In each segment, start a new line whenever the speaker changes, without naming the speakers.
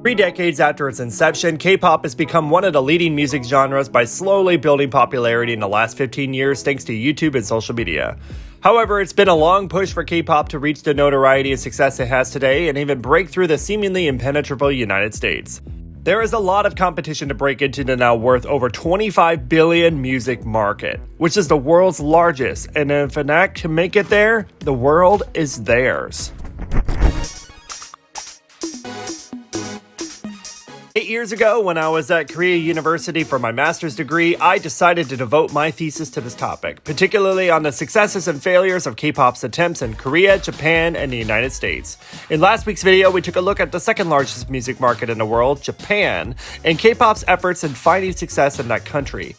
3 decades after its inception, K-pop has become one of the leading music genres by slowly building popularity in the last 15 years thanks to YouTube and social media. However, it's been a long push for K-pop to reach the notoriety and success it has today and even break through the seemingly impenetrable United States. There is a lot of competition to break into the now worth over $25 billion music market, which is the world's largest, and if an act can make it there, the world is theirs. 8 years ago, when I was at Korea University for my master's degree, I decided to devote my thesis to this topic, particularly on the successes and failures of K-pop's attempts in Korea, Japan, and the United States. In last week's video, we took a look at the second largest music market in the world, Japan, and K-pop's efforts in finding success in that country.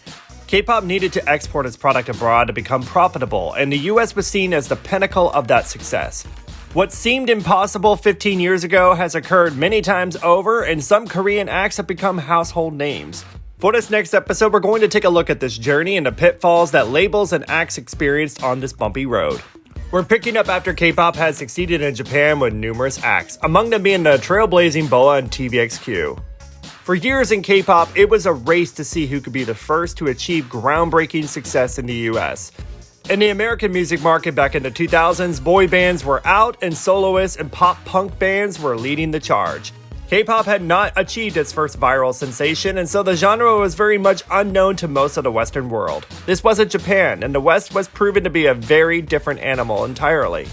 K-pop needed to export its product abroad to become profitable, and the US was seen as the pinnacle of that success. What seemed impossible 15 years ago has occurred many times over, and some Korean acts have become household names. For this next episode, we're going to take a look at this journey and the pitfalls that labels and acts experienced on this bumpy road. We're picking up after K-pop had succeeded in Japan with numerous acts, among them being the trailblazing BoA and TVXQ. For years in K-pop, it was a race to see who could be the first to achieve groundbreaking success in the US. In the American music market back in the 2000s, boy bands were out and soloists and pop-punk bands were leading the charge. K-pop had not achieved its first viral sensation, and so the genre was very much unknown to most of the Western world. This wasn't Japan, and the West was proven to be a very different animal entirely.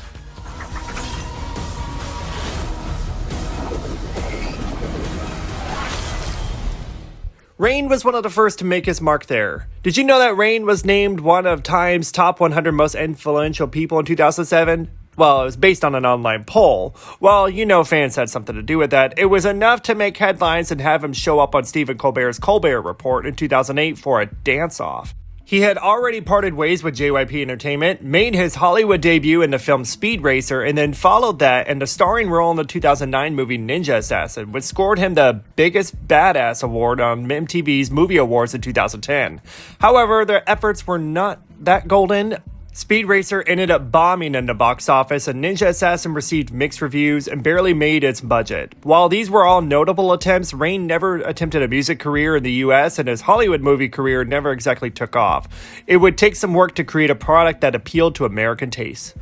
Rain was one of the first to make his mark there. Did you know that Rain was named one of Time's top 100 most influential people in 2007? Well, it was based on an online poll. Well, you know fans had something to do with that. It was enough to make headlines and have him show up on Stephen Colbert's Colbert Report in 2008 for a dance-off. He had already parted ways with JYP Entertainment, made his Hollywood debut in the film Speed Racer, and then followed that in the starring role in the 2009 movie Ninja Assassin, which scored him the Biggest Badass Award on MTV's Movie Awards in 2010. However, their efforts were not that golden. Speed Racer ended up bombing in the box office, and Ninja Assassin received mixed reviews and barely made its budget. While these were all notable attempts, Rain never attempted a music career in the US, and his Hollywood movie career never exactly took off. It would take some work to create a product that appealed to American tastes.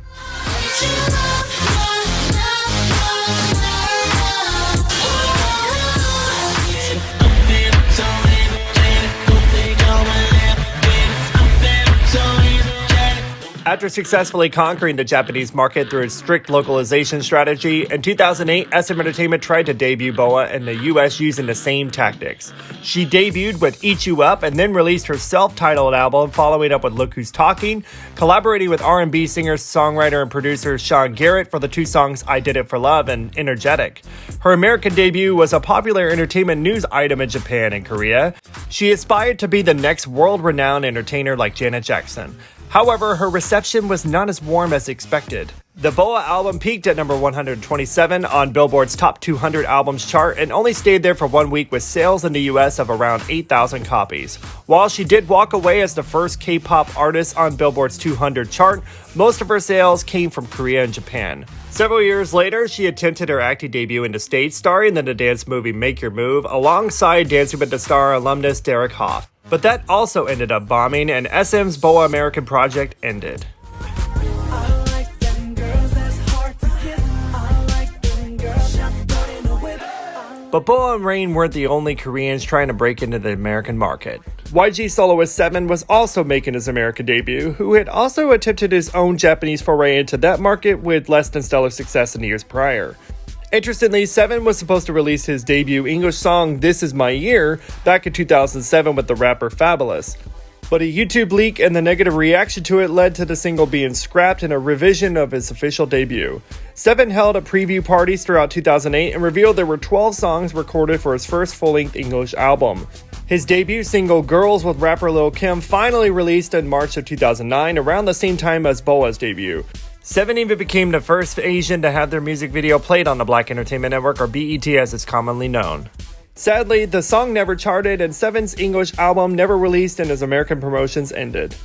After successfully conquering the Japanese market through its strict localization strategy, in 2008, SM Entertainment tried to debut BoA in the US using the same tactics. She debuted with Eat You Up and then released her self-titled album, following up with Look Who's Talking, collaborating with R&B singer, songwriter, and producer Sean Garrett for the two songs I Did It For Love and Energetic. Her American debut was a popular entertainment news item in Japan and Korea. She aspired to be the next world-renowned entertainer like Janet Jackson. However, her reception was not as warm as expected. The BoA album peaked at number 127 on Billboard's Top 200 Albums chart and only stayed there for 1 week with sales in the US of around 8,000 copies. While she did walk away as the first K-pop artist on Billboard's 200 chart, most of her sales came from Korea and Japan. Several years later, she attempted her acting debut in the States, starring in the dance movie Make Your Move, alongside Dancing with the Star alumnus Derek Hough. But that also ended up bombing, and SM's BoA American project ended. But BoA and Rain weren't the only Koreans trying to break into the American market. YG soloist 7 was also making his American debut, who had also attempted his own Japanese foray into that market with less than stellar success in the years prior. Interestingly, 7 was supposed to release his debut English song This Is My Year back in 2007 with the rapper Fabulous. But a YouTube leak and the negative reaction to it led to the single being scrapped in a revision of his official debut. 7 held a preview parties throughout 2008 and revealed there were 12 songs recorded for his first full-length English album. His debut single Girls with rapper Lil Kim finally released in March of 2009, around the same time as BoA's debut. 7 even became the first Asian to have their music video played on the Black Entertainment Network, or BET as it's commonly known. Sadly, the song never charted, and 7's English album never released, and his American promotions ended.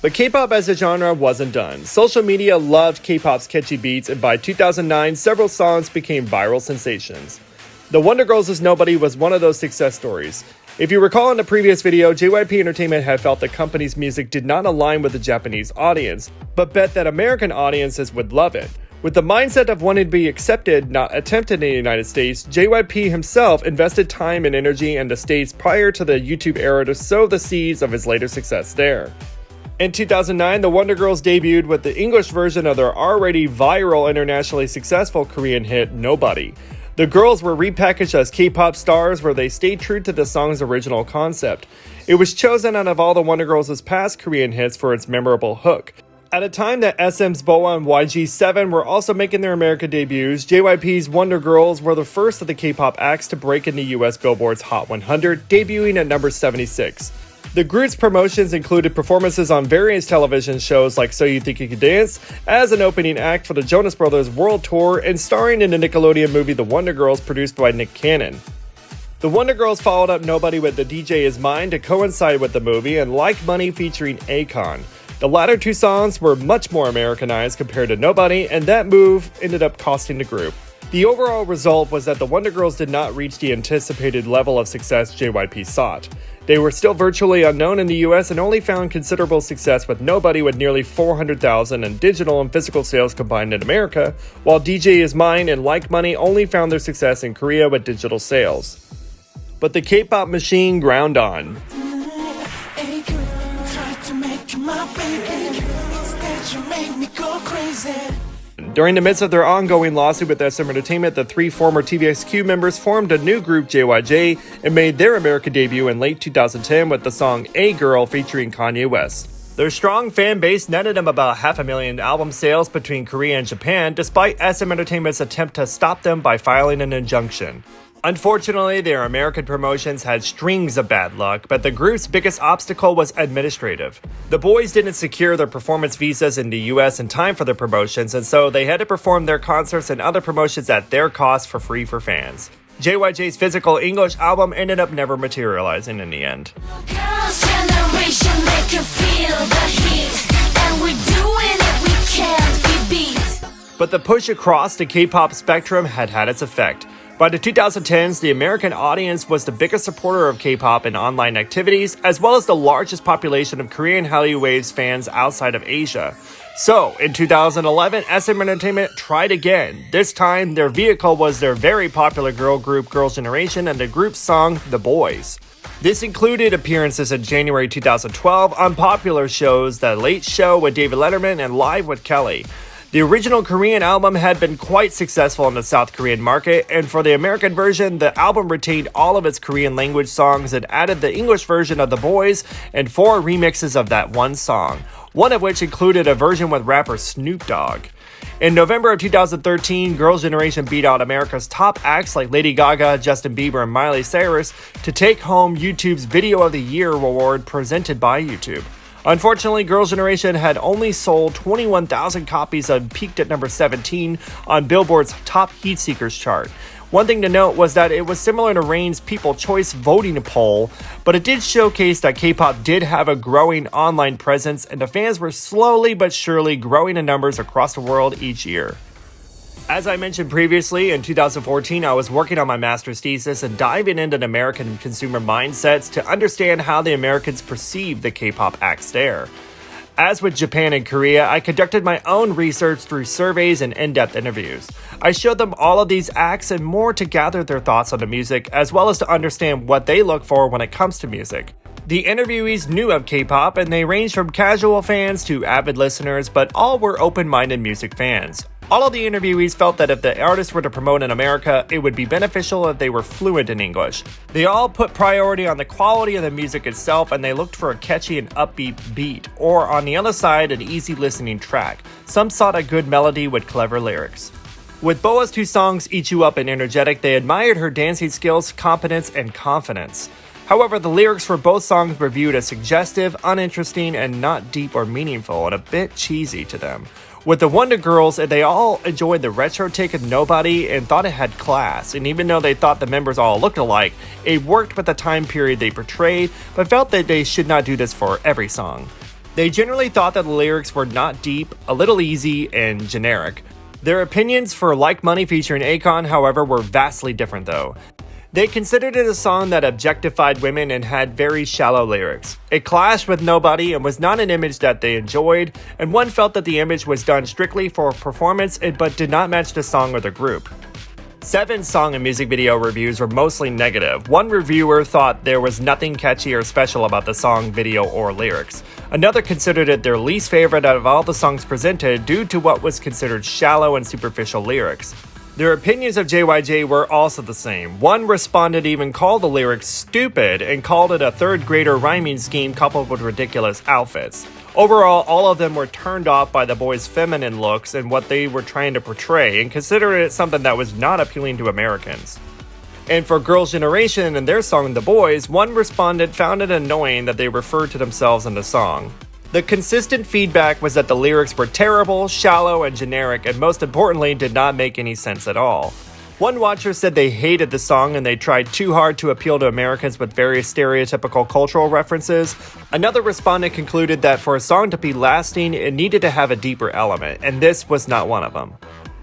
But K-pop as a genre wasn't done. Social media loved K-pop's catchy beats, and by 2009, several songs became viral sensations. The Wonder Girls' Nobody was one of those success stories. If you recall in the previous video, JYP Entertainment had felt the company's music did not align with the Japanese audience, but bet that American audiences would love it. With the mindset of wanting to be accepted, not attempted in the United States, JYP himself invested time and energy in the States prior to the YouTube era to sow the seeds of his later success there. In 2009, the Wonder Girls debuted with the English version of their already viral, internationally successful Korean hit, Nobody. The girls were repackaged as K-pop stars where they stayed true to the song's original concept. It was chosen out of all the Wonder Girls' past Korean hits for its memorable hook. At a time that SM's BoA and YG7 were also making their American debuts, JYP's Wonder Girls were the first of the K-pop acts to break into US Billboard's Hot 100, debuting at number 76. The group's promotions included performances on various television shows like So You Think You Can Dance, as an opening act for the Jonas Brothers World Tour, and starring in the Nickelodeon movie The Wonder Girls produced by Nick Cannon. The Wonder Girls followed up Nobody with The DJ Is Mine to coincide with the movie, and Like Money featuring Akon. The latter two songs were much more Americanized compared to Nobody, and that move ended up costing the group. The overall result was that the Wonder Girls did not reach the anticipated level of success JYP sought. They were still virtually unknown in the US and only found considerable success with Nobody, with nearly 400,000 in digital and physical sales combined in America, while DJ Is Mine and Like Money only found their success in Korea with digital sales. But the K-pop machine ground on. During the midst of their ongoing lawsuit with SM Entertainment, the three former TVXQ members formed a new group, JYJ, and made their American debut in late 2010 with the song Ayyy Girl featuring Kanye West. Their strong fan base netted them about 500,000 album sales between Korea and Japan, despite SM Entertainment's attempt to stop them by filing an injunction. Unfortunately, their American promotions had strings of bad luck, but the group's biggest obstacle was administrative. The boys didn't secure their performance visas in the US in time for their promotions, and so they had to perform their concerts and other promotions at their cost for free for fans. JYJ's physical English album ended up never materializing in the end. But the push across the K-pop spectrum had its effect. By the 2010s, the American audience was the biggest supporter of K-pop in online activities, as well as the largest population of Korean Hallyu Waves fans outside of Asia. So, in 2011, SM Entertainment tried again. This time, their vehicle was their very popular girl group Girls' Generation and the group's song, The Boys. This included appearances in January 2012 on popular shows The Late Show with David Letterman and Live with Kelly. The original Korean album had been quite successful in the South Korean market, and for the American version, the album retained all of its Korean language songs and added the English version of The Boys and 4 remixes of that one song, one of which included a version with rapper Snoop Dogg. In November of 2013, Girls' Generation beat out America's top acts like Lady Gaga, Justin Bieber, and Miley Cyrus to take home YouTube's Video of the Year award presented by YouTube. Unfortunately, Girls' Generation had only sold 21,000 copies and peaked at number 17 on Billboard's Top Heat Seekers chart. One thing to note was that it was similar to Rain's People Choice voting poll, but it did showcase that K-pop did have a growing online presence, and the fans were slowly but surely growing in numbers across the world each year. As I mentioned previously, in 2014, I was working on my master's thesis and diving into the American consumer mindsets to understand how the Americans perceive the K-pop acts there. As with Japan and Korea, I conducted my own research through surveys and in-depth interviews. I showed them all of these acts and more to gather their thoughts on the music, as well as to understand what they look for when it comes to music. The interviewees knew of K-pop, and they ranged from casual fans to avid listeners, but all were open-minded music fans. All of the interviewees felt that if the artists were to promote in America, it would be beneficial if they were fluent in English. They all put priority on the quality of the music itself, and they looked for a catchy and upbeat beat, or on the other side, an easy listening track. Some sought a good melody with clever lyrics. With BoA's 2 songs, Eat You Up and Energetic, they admired her dancing skills, competence, and confidence. However, the lyrics for both songs were viewed as suggestive, uninteresting, and not deep or meaningful, and a bit cheesy to them. With the Wonder Girls, they all enjoyed the retro take of Nobody and thought it had class, and even though they thought the members all looked alike, it worked with the time period they portrayed, but felt that they should not do this for every song. They generally thought that the lyrics were not deep, a little easy, and generic. Their opinions for Like Money featuring Akon, however, were vastly different though. They considered it a song that objectified women and had very shallow lyrics. It clashed with Nobody and was not an image that they enjoyed, and one felt that the image was done strictly for performance but did not match the song or the group. 7 song and music video reviews were mostly negative. One reviewer thought there was nothing catchy or special about the song, video, or lyrics. Another considered it their least favorite out of all the songs presented due to what was considered shallow and superficial lyrics. Their opinions of JYJ were also the same. One respondent even called the lyrics stupid and called it a third grader rhyming scheme coupled with ridiculous outfits. Overall, all of them were turned off by the boys' feminine looks and what they were trying to portray and considered it something that was not appealing to Americans. And for Girls' Generation and their song The Boys, one respondent found it annoying that they referred to themselves in the song. The consistent feedback was that the lyrics were terrible, shallow, and generic, and most importantly, did not make any sense at all. One watcher said they hated the song and they tried too hard to appeal to Americans with various stereotypical cultural references. Another respondent concluded that for a song to be lasting, it needed to have a deeper element, and this was not one of them.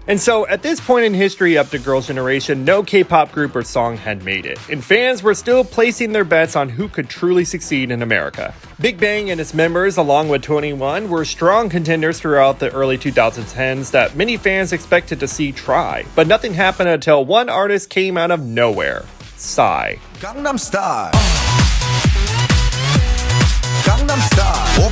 And so, at this point in history up to Girls' Generation, no K-pop group or song had made it, and fans were still placing their bets on who could truly succeed in America. Big Bang and its members, along with 21, were strong contenders throughout the early 2010s that many fans expected to see try, but nothing happened until one artist came out of nowhere, Psy.
Gangnam Style. Gangnam Style.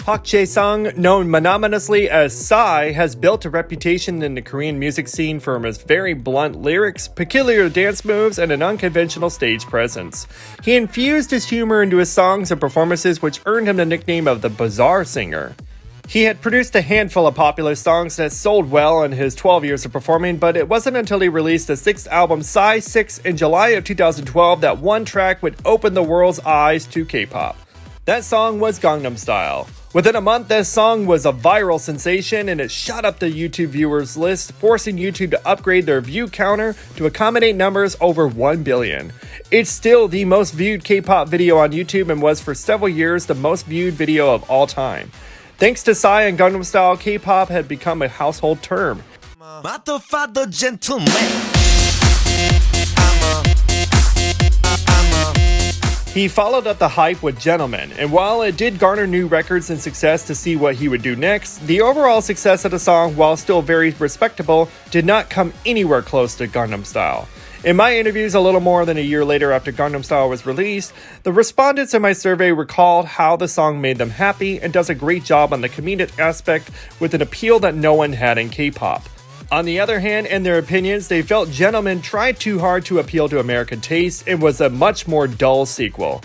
Park Jae-sung, known monotonously as Psy, has built a reputation in the Korean music scene for his very blunt lyrics, peculiar dance moves, and an unconventional stage presence. He infused his humor into his songs and performances, which earned him the nickname of the Bizarre Singer. He had produced a handful of popular songs that sold well in his 12 years of performing, but it wasn't until he released the 6th album Psy 6 in July of 2012 that one track would open the world's eyes to K-pop. That song was Gangnam Style. Within a month, this song was a viral sensation and it shot up the YouTube viewers list, forcing YouTube to upgrade their view counter to accommodate numbers over 1 billion. It's still the most viewed K-pop video on YouTube and was for several years the most viewed video of all time. Thanks to Psy and Gangnam Style, K-pop had become a household term.
Motherfucker gentleman.
He followed up the hype with Gentleman, and while it did garner new records and success to see what he would do next, the overall success of the song, while still very respectable, did not come anywhere close to Gangnam Style. In my interviews a little more than a year later after Gangnam Style was released, the respondents in my survey recalled how the song made them happy and does a great job on the comedic aspect with an appeal that no one had in K-pop. On the other hand, in their opinions, they felt Gentleman tried too hard to appeal to American taste and was a much more dull sequel.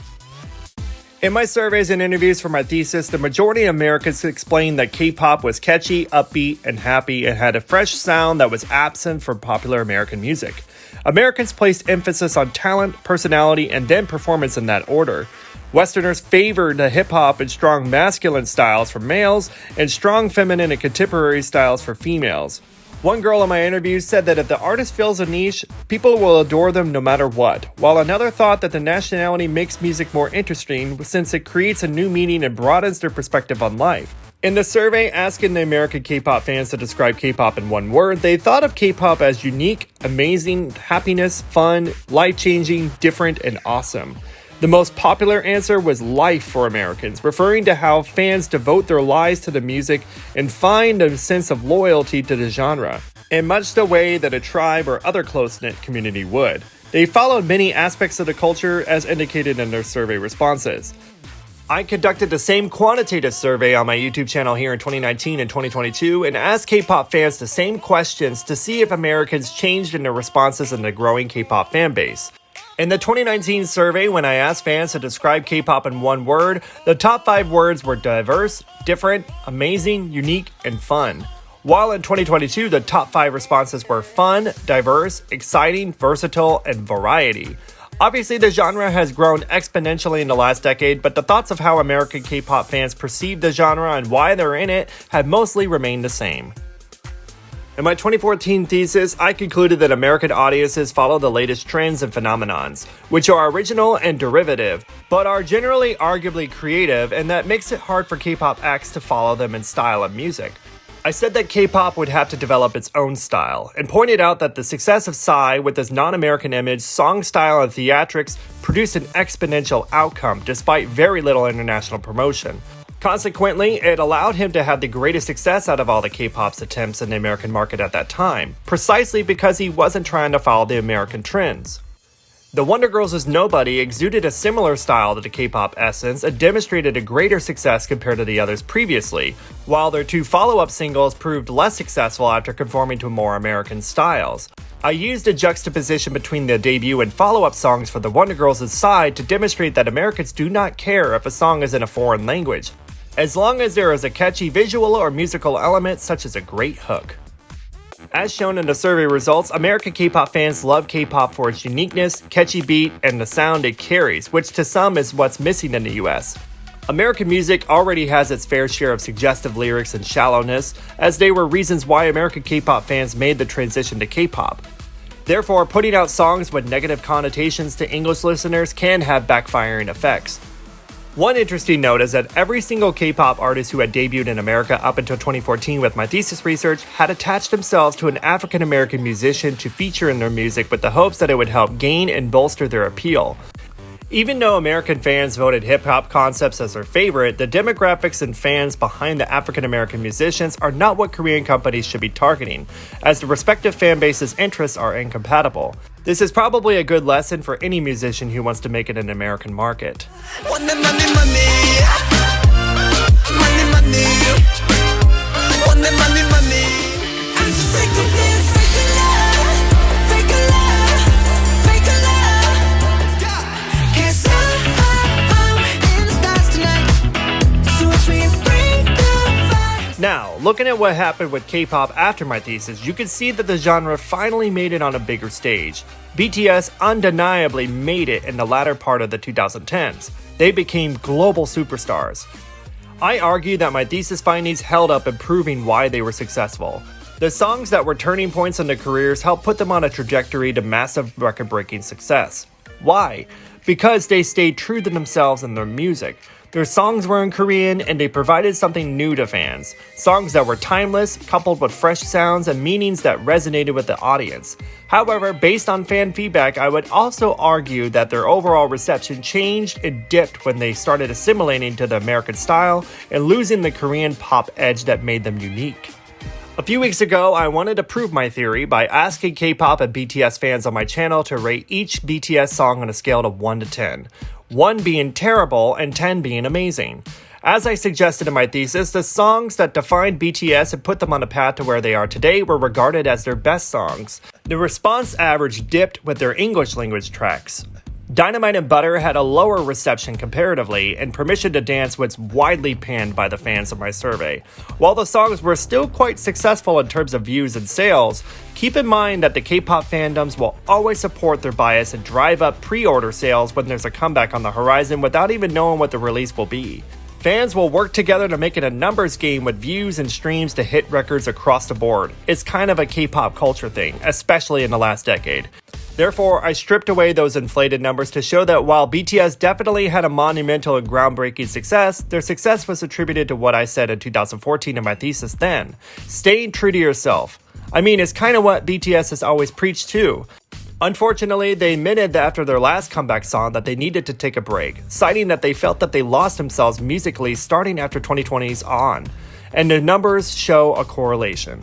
In my surveys and interviews for my thesis, the majority of Americans explained that K-pop was catchy, upbeat, and happy and had a fresh sound that was absent from popular American music. Americans placed emphasis on talent, personality, and then performance in that order. Westerners favored the hip-hop and strong masculine styles for males and strong feminine and contemporary styles for females. One girl in my interview said that if the artist fills a niche, people will adore them no matter what, while another thought that the nationality makes music more interesting since it creates a new meaning and broadens their perspective on life. In the survey asking the American K-pop fans to describe K-pop in one word, they thought of K-pop as unique, amazing, happiness, fun, life-changing, different, and awesome. The most popular answer was life for Americans, referring to how fans devote their lives to the music and find a sense of loyalty to the genre, in much the way that a tribe or other close-knit community would. They followed many aspects of the culture as indicated in their survey responses. I conducted the same quantitative survey on my YouTube channel here in 2019 and 2022 and asked K-pop fans the same questions to see if Americans changed in their responses in the growing K-pop fan base. In the 2019 survey, when I asked fans to describe K-pop in one word, the top 5 words were diverse, different, amazing, unique, and fun. While in 2022, the top 5 responses were fun, diverse, exciting, versatile, and variety. Obviously, the genre has grown exponentially in the last decade, but the thoughts of how American K-pop fans perceive the genre and why they're in it have mostly remained the same. In my 2014 thesis, I concluded that American audiences follow the latest trends and phenomenons, which are original and derivative, but are generally arguably creative, and that makes it hard for K-pop acts to follow them in style and music. I said that K-pop would have to develop its own style, and pointed out that the success of Psy with its non-American image, song style, and theatrics produced an exponential outcome despite very little international promotion. Consequently, it allowed him to have the greatest success out of all the K-pop's attempts in the American market at that time, precisely because he wasn't trying to follow the American trends. The Wonder Girls' Nobody exuded a similar style to the K-pop essence and demonstrated a greater success compared to the others previously, while their two follow-up singles proved less successful after conforming to more American styles. I used a juxtaposition between the debut and follow-up songs for the Wonder Girls' side to demonstrate that Americans do not care if a song is in a foreign language, as long as there is a catchy visual or musical element such as a great hook. As shown in the survey results, American K-pop fans love K-pop for its uniqueness, catchy beat, and the sound it carries, which to some is what's missing in the US. American music already has its fair share of suggestive lyrics and shallowness, as they were reasons why American K-pop fans made the transition to K-pop. Therefore, putting out songs with negative connotations to English listeners can have backfiring effects. One interesting note is that every single K-pop artist who had debuted in America up until 2014 with my thesis research had attached themselves to an African American musician to feature in their music with the hopes that it would help gain and bolster their appeal. Even though American fans voted hip-hop concepts as their favorite, the demographics and fans behind the African American musicians are not what Korean companies should be targeting, as the respective fan bases' interests are incompatible. This is probably a good lesson for any musician who wants to make it in the American market. Now, looking at what happened with K-pop after my thesis, you can see that the genre finally made it on a bigger stage. BTS undeniably made it in the latter part of the 2010s. They became global superstars. I argue that my thesis findings held up in proving why they were successful. The songs that were turning points in their careers helped put them on a trajectory to massive record-breaking success. Why? Because they stayed true to themselves in their music. Their songs were in Korean and they provided something new to fans. Songs that were timeless, coupled with fresh sounds and meanings that resonated with the audience. However, based on fan feedback, I would also argue that their overall reception changed and dipped when they started assimilating to the American style and losing the Korean pop edge that made them unique. A few weeks ago, I wanted to prove my theory by asking K-pop and BTS fans on my channel to rate each BTS song on a scale of 1 to 10. 1 being terrible and 10 being amazing. As I suggested in my thesis, the songs that defined BTS and put them on the path to where they are today were regarded as their best songs. The response average dipped with their English language tracks. Dynamite and Butter had a lower reception comparatively, and Permission to Dance was widely panned by the fans of my survey. While the songs were still quite successful in terms of views and sales, keep in mind that the K-pop fandoms will always support their bias and drive up pre-order sales when there's a comeback on the horizon without even knowing what the release will be. Fans will work together to make it a numbers game with views and streams to hit records across the board. It's kind of a K-pop culture thing, especially in the last decade. Therefore, I stripped away those inflated numbers to show that while BTS definitely had a monumental and groundbreaking success, their success was attributed to what I said in 2014 in my thesis then. Staying true to yourself. I mean, it's kind of what BTS has always preached too. Unfortunately, they admitted that after their last comeback song that they needed to take a break, citing that they felt that they lost themselves musically starting after 2020's On. And the numbers show a correlation.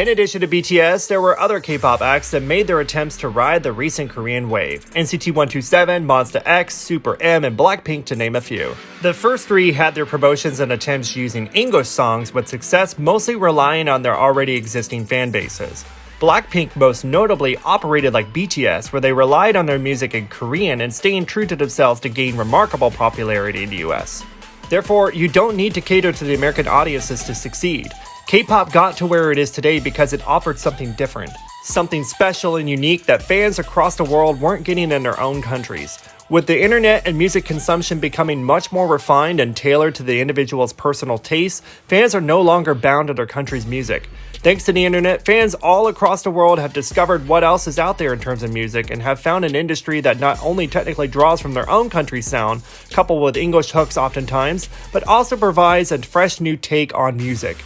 In addition to BTS, there were other K-pop acts that made their attempts to ride the recent Korean wave. NCT 127, MONSTA X, Super M, and Blackpink to name a few. The first three had their promotions and attempts using English songs with success mostly relying on their already existing fan bases. Blackpink most notably operated like BTS, where they relied on their music in Korean and staying true to themselves to gain remarkable popularity in the US. Therefore, you don't need to cater to the American audiences to succeed. K-pop got to where it is today because it offered something different, something special and unique that fans across the world weren't getting in their own countries. With the internet and music consumption becoming much more refined and tailored to the individual's personal tastes, fans are no longer bound to their country's music. Thanks to the internet, fans all across the world have discovered what else is out there in terms of music and have found an industry that not only technically draws from their own country's sound, coupled with English hooks oftentimes, but also provides a fresh new take on music.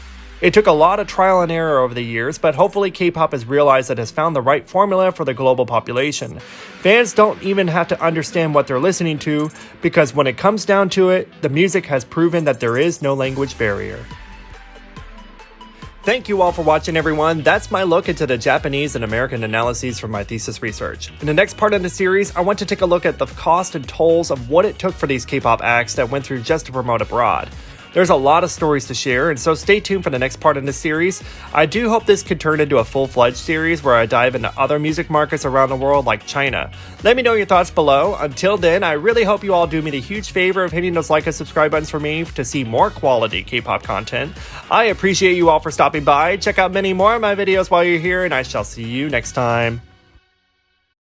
It took a lot of trial and error over the years, but hopefully K-pop has realized that it has found the right formula for the global population. Fans don't even have to understand what they're listening to, because when it comes down to it, the music has proven that there is no language barrier. Thank you all for watching, everyone. That's my look into the Japanese and American analyses from my thesis research. In the next part of the series, I want to take a look at the cost and tolls of what it took for these K-pop acts that went through just to promote abroad. There's a lot of stories to share, and so stay tuned for the next part in this series. I do hope this could turn into a full-fledged series where I dive into other music markets around the world like China. Let me know your thoughts below. Until then, I really hope you all do me the huge favor of hitting those like and subscribe buttons for me to see more quality K-pop content. I appreciate you all for stopping by. Check out many more of my videos while you're here, and I shall see you next time.